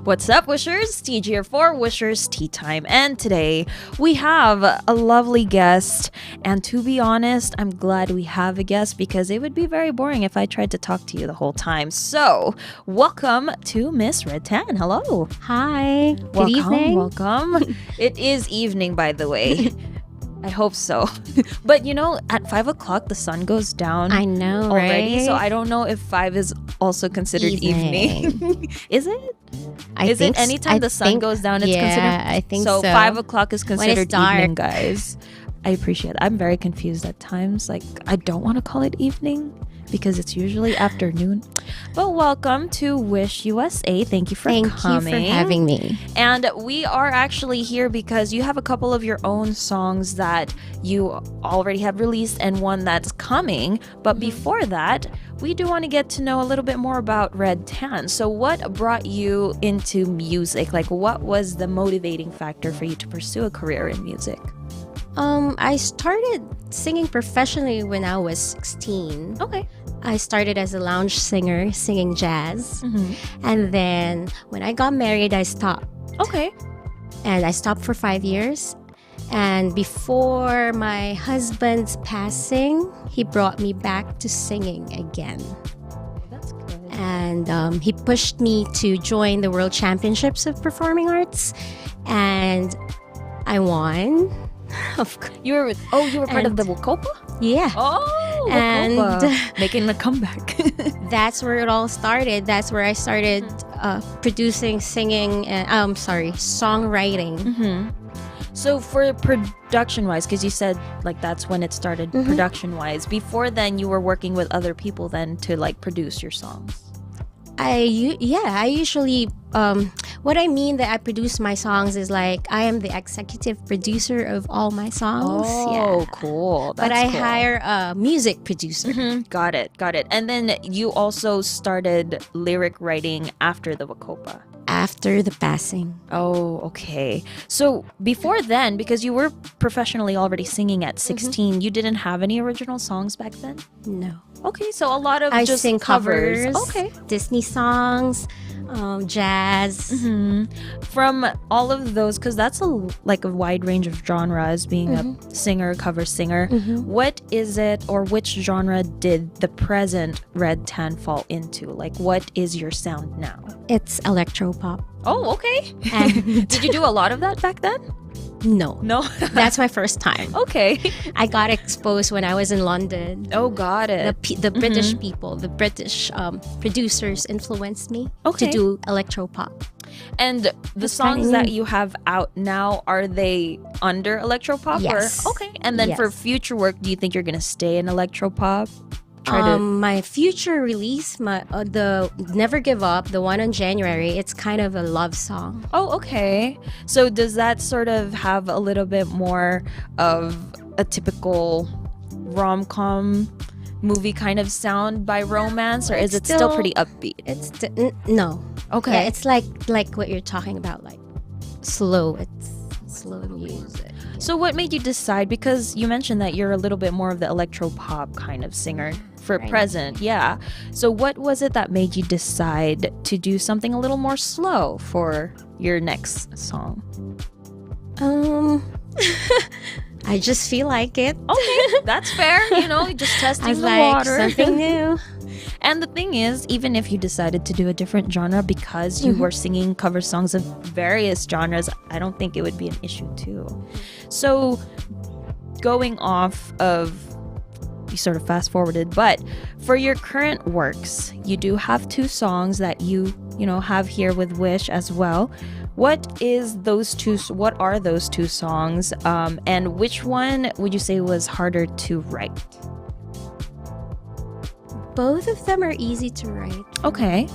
What's up, Wishers? Teej here for Wishers Tea Time. And today we have a lovely guest. And to be honest, I'm glad we have a guest because it would be very boring if I tried to talk to you the whole time. So, welcome to Miss Red Tan. Hello. Hi. Good Welcome, evening. welcome. It is evening, by the way. I hope so. But you know, at 5 o'clock, the sun goes down. I know, already. right? So I don't know if 5 is also considered evening. Is it? Is it anytime the sun goes down, it's considered? Yeah, I think so. So 5 o'clock is considered dark. evening, guys. I appreciate it. I'm very confused at times. Like, I don't want to call it evening because it's usually afternoon. But welcome to Wish USA. Thank you for coming. Thank you for having me. And we are actually here because you have a couple of your own songs that you already have released and one that's coming. But before that, we do want to get to know a little bit more about Red Tan. So what brought you into music? Like, what was the motivating factor for you to pursue a career in music? I started singing professionally when I was 16. Okay. I started as a lounge singer, singing jazz. And then when I got married, I stopped. Okay. And I stopped for 5 years. And before my husband's passing, he brought me back to singing again. That's good. And he pushed me to join the World Championships of Performing Arts. And I won. Of course. You were part of the Wakopa? Yeah. Oh, And Wakopa. Making the comeback. that's where it all started. That's where I started producing, singing, and songwriting. So for production-wise, because you said like that's when it started production-wise. Before then, you were working with other people then to like produce your songs. I usually what I mean that I produce my songs is like I am the executive producer of all my songs. Oh, cool. But I cool. hire a music producer. Got it. And then you also started lyric writing after the Wakopa. After the passing. Oh, okay. So before then, because you were professionally already singing at 16, you didn't have any original songs back then? No. Okay, so a lot of I just sing covers. Okay. Disney songs, jazz. From all of those, because that's a wide range of genres, being a singer, cover singer. What is it, or which genre did the present Red Tan fall into? Like, what is your sound now? It's electropop. Oh, okay. And Did you do a lot of that back then? no. No. That's my first time. Okay. I got exposed when I was in London. Oh, got it. The British people, the British producers influenced me Okay. to do electropop. And the songs that you have out now, are they under electropop? Yes. Or? Okay. And then for Yes. future work, do you think you're going to stay in electropop? My future release, the Never Give Up, the one in January, it's kind of a love song. Oh, okay. So does that sort of have a little bit more of a typical rom-com movie kind of sound by romance, or is it still pretty upbeat? It's no. Okay. Yeah, it's like what you're talking about, like slow. It's slow music. So what made you decide, because you mentioned that you're a little bit more of the electro-pop kind of singer for Right. present, yeah. So what was it that made you decide to do something a little more slow for your next song? I just feel like it. Okay, that's fair. You know, just testing I the like water. something new. And the thing is, even if you decided to do a different genre because you were singing cover songs of various genres, I don't think it would be an issue too. So going off of, you sort of fast forwarded, but for your current works, you do have 2 songs that you have here with Wish as well. What are those 2 songs? And which one would you say was harder to write? Both of them are easy to write. Okay.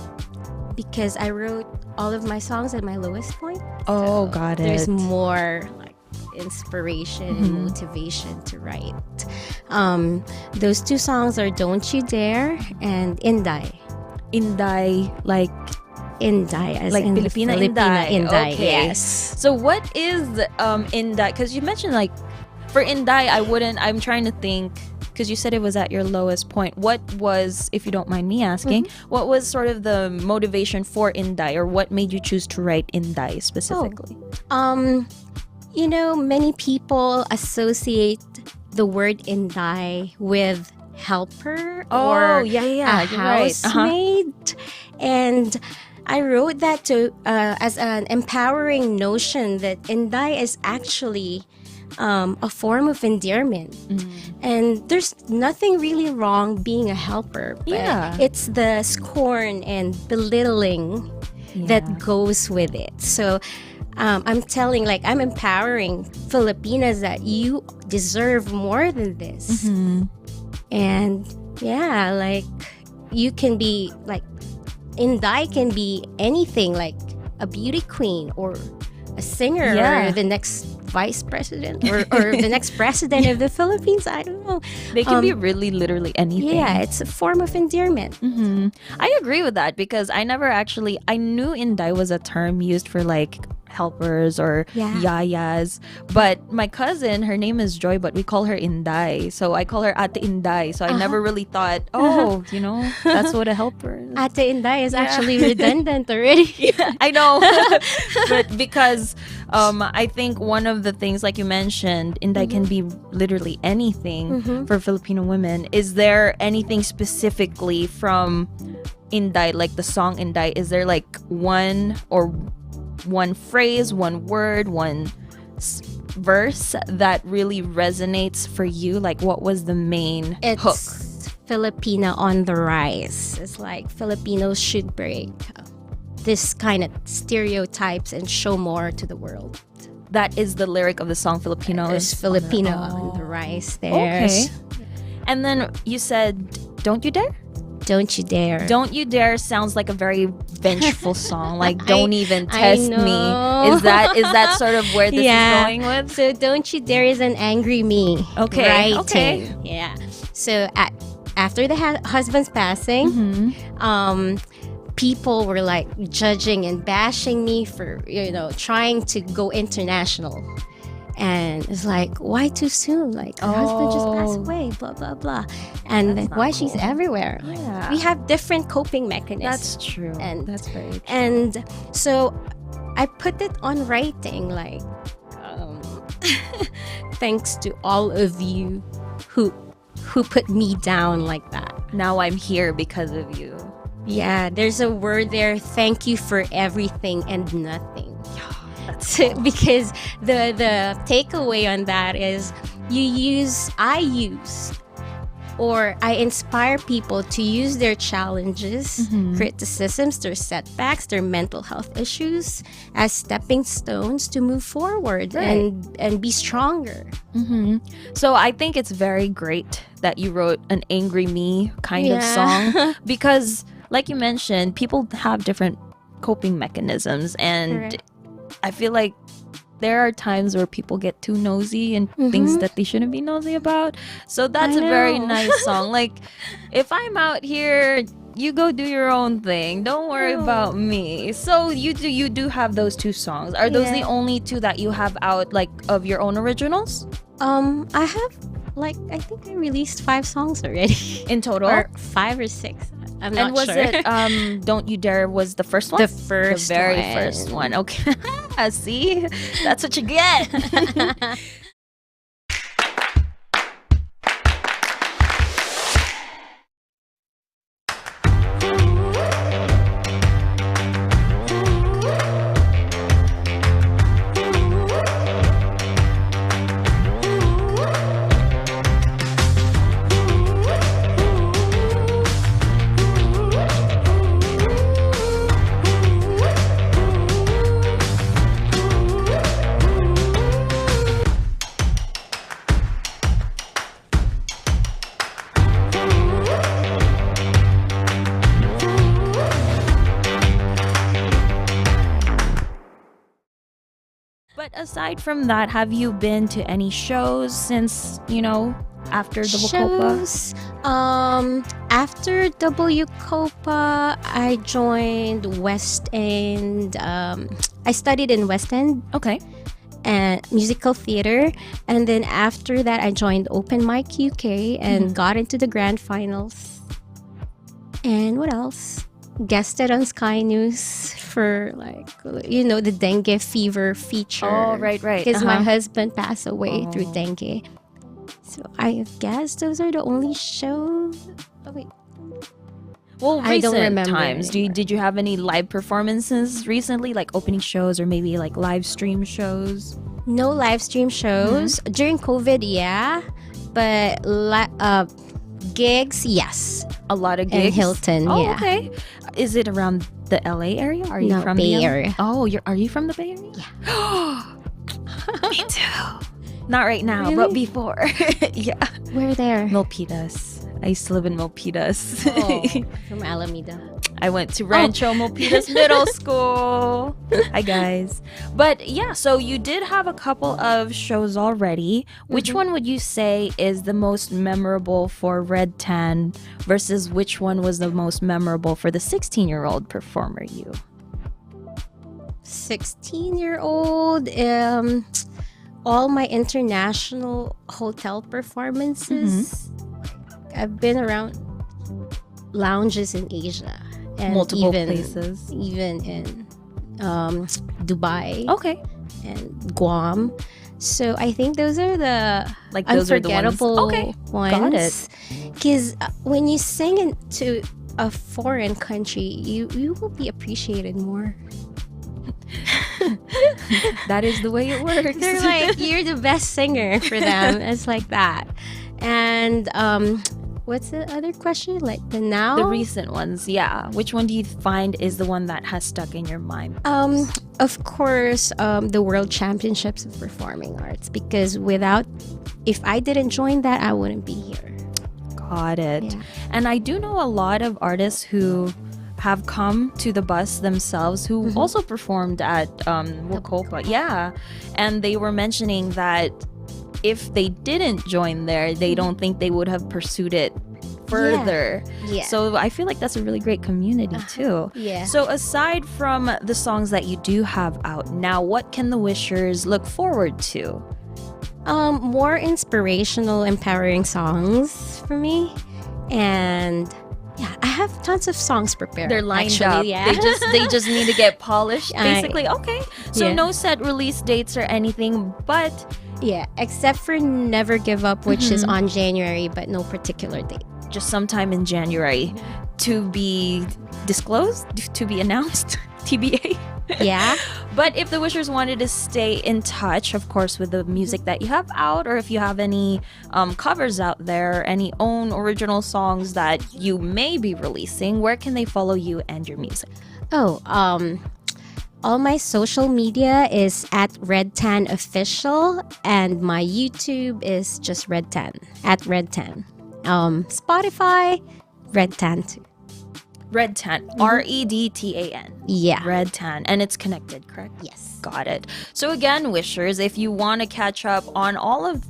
Because I wrote all of my songs at my lowest point. Oh, So got it. There's more like inspiration and motivation to write. Those 2 songs are Don't You Dare and Inday. Inday, like Inday, as like in Filipino Filipina Inday. Okay. yes. So what is Inday? Because you mentioned like for Inday, I'm trying to think, because you said it was at your lowest point. What was, if you don't mind me asking, what was sort of the motivation for Inday, or what made you choose to write Inday specifically? Many people associate the word Inday with helper or you're right. housemaid. And I wrote that to as an empowering notion that Inday is actually a form of endearment. And there's nothing really wrong being a helper, but it's the scorn and belittling that goes with it. So I'm empowering Filipinas that you deserve more than this. And you can be Inday can be anything, like a beauty queen or a singer or the next vice president or the next president of the Philippines. I don't know. They can be really literally anything. Yeah, it's a form of endearment. I agree with that, because I knew Inday was a term used for like helpers or yayas, but my cousin, her name is Joy, but we call her Inday, so I call her Ate Inday. So I never really thought, that's what a helper is. Ate Inday is actually redundant already. I know. But because I think one of the things, like you mentioned, Inday can be literally anything for Filipino women. Is there anything specifically from Inday, like the song Inday? Is there like one phrase, one word, one verse that really resonates for you? Like, what was the main hook? Filipina on the rise. It's like Filipinos should break this kind of stereotypes and show more to the world. That is the lyric of the song Filipino. There's Filipino on the rise there. Okay. And then you said, Don't You Dare? Don't You Dare. Don't You Dare sounds like a very vengeful song. Like, don't even test me. Is that sort of where this is going with? So Don't You Dare is an angry me. Okay. Okay. Yeah. So after the husband's passing, people were like judging and bashing me for trying to go international. And it's like, why too soon? Like, her husband just passed away, blah, blah, blah. And then why she's everywhere? Yeah. We have different coping mechanisms. That's true. And that's very true. And so I put it on writing, like, thanks to all of you who put me down like that. Now I'm here because of you. Yeah, there's a word there, thank you for everything and nothing. Because the takeaway on that is I inspire people to use their challenges, criticisms, their setbacks, their mental health issues as stepping stones to move forward and be stronger. So I think it's very great that you wrote an angry me kind of song, because like you mentioned, people have different coping mechanisms, and I feel like there are times where people get too nosy and things that they shouldn't be nosy about. So that's a very nice song. Like, if I'm out here, you go do your own thing. Don't worry about me. So you do have those two songs. Are those the only two that you have out, like, of your own originals? I have, like, I think I released 5 songs already. In total? Or 5 or 6. I'm not sure. And was it Don't You Dare was the first one? The very first one. Okay. See? That's what you get. But aside from that, have you been to any shows since, after the Wocopa? Shows. After WCOPA, I joined West End. I studied in West End. Okay. and musical theater. And then after that, I joined Open Mic UK and got into the grand finals. And what else? Guested on Sky News for the dengue fever feature. Oh, right. Because my husband passed away through dengue. So I guess those are the only shows. Oh wait. Well, I don't recent remember times. Did you have any live performances recently, like opening shows or maybe like live stream shows? No live stream shows during COVID, yeah, but gigs, yes. A lot of gigs. In Hilton, oh, yeah. Okay. Is it around the LA area? Are you from Bay the Area? Oh, are you from the Bay Area? Yeah. Me too. Not right now, Really? but before. Yeah. Where there? Milpitas. I used to live in Milpitas. Oh, from Alameda. I went to Rancho Milpitas Middle School. Hi, guys. But yeah, so you did have a couple of shows already. Which one would you say is the most memorable for Red Tan versus which one was the most memorable for the 16-year-old performer you? 16-year-old. All my international hotel performances. I've been around lounges in Asia and Multiple places, even in Dubai, okay, and Guam. So I think those are the those unforgettable are the ones. Okay, got it. Because when you sing into a foreign country, you will be appreciated more. That is the way it works. They're like, you're the best singer for them. It's like that. And what's the other question? Like the recent ones, yeah. Which one do you find is the one that has stuck in your mind? Of course, the World Championships of Performing Arts, because if I didn't join that, I wouldn't be here. Got it. Yeah. And I do know a lot of artists who have come to the bus themselves who also performed at Wokopa. Yeah. And they were mentioning that if they didn't join there, they don't think they would have pursued it further. Yeah. So I feel like that's a really great community too. Yeah. So aside from the songs that you do have out now, what can the Wishers look forward to? More inspirational, empowering songs for me. And yeah, I have tons of songs prepared. They're lined actually, up. Yeah. They just need to get polished, basically. Okay. So Yeah. no set release dates or anything, but Yeah, except for Never Give Up, which is on January, but no particular date. just sometime in January to be disclosed, to be announced, TBA. Yeah. But if the Wishers wanted to stay in touch, of course, with the music that you have out, or if you have any covers out there, any own original songs that you may be releasing, where can they follow you and your music? All my social media is at Red Tan Official, and my YouTube is just Red Tan, at Red Tan. Spotify, Red Tan too. Red Tan, REDTAN. Yeah. Red Tan, and it's connected, correct? Yes. Got it. So again, Wishers, if you want to catch up on all of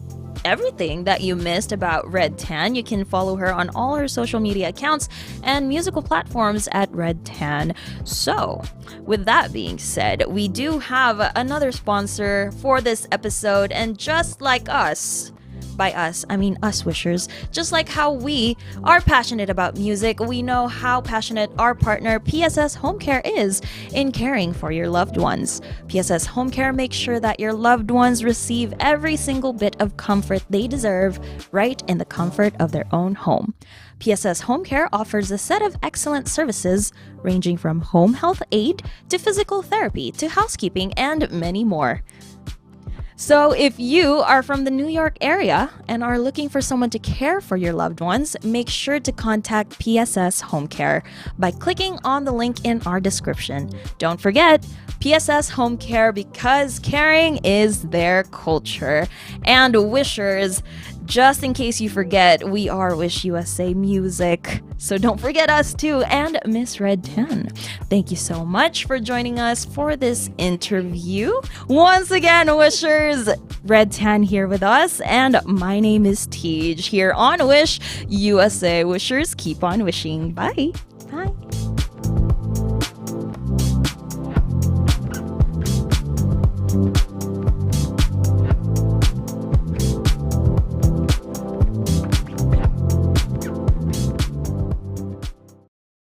everything that you missed about Red Tan, you can follow her on all her social media accounts and musical platforms at Red Tan. So, with that being said, we do have another sponsor for this episode, and just like us, by us, I mean us Wishers, just like how we are passionate about music, we know how passionate our partner PSS Home Care is in caring for your loved ones. PSS Home Care makes sure that your loved ones receive every single bit of comfort they deserve right in the comfort of their own home. PSS Home Care offers a set of excellent services ranging from home health aid to physical therapy to housekeeping and many more. So if you are from the New York area and are looking for someone to care for your loved ones, make sure to contact PSS Home Care by clicking on the link in our description. Don't forget, PSS Home Care, because caring is their culture. And Wishers, just in case you forget, we are Wish USA Music. So don't forget us too, and Miss Red Tan. Thank you so much for joining us for this interview. Once again, Wishers, Red Tan here with us, and my name is Teej here on Wish USA. Wishers, keep on wishing. Bye.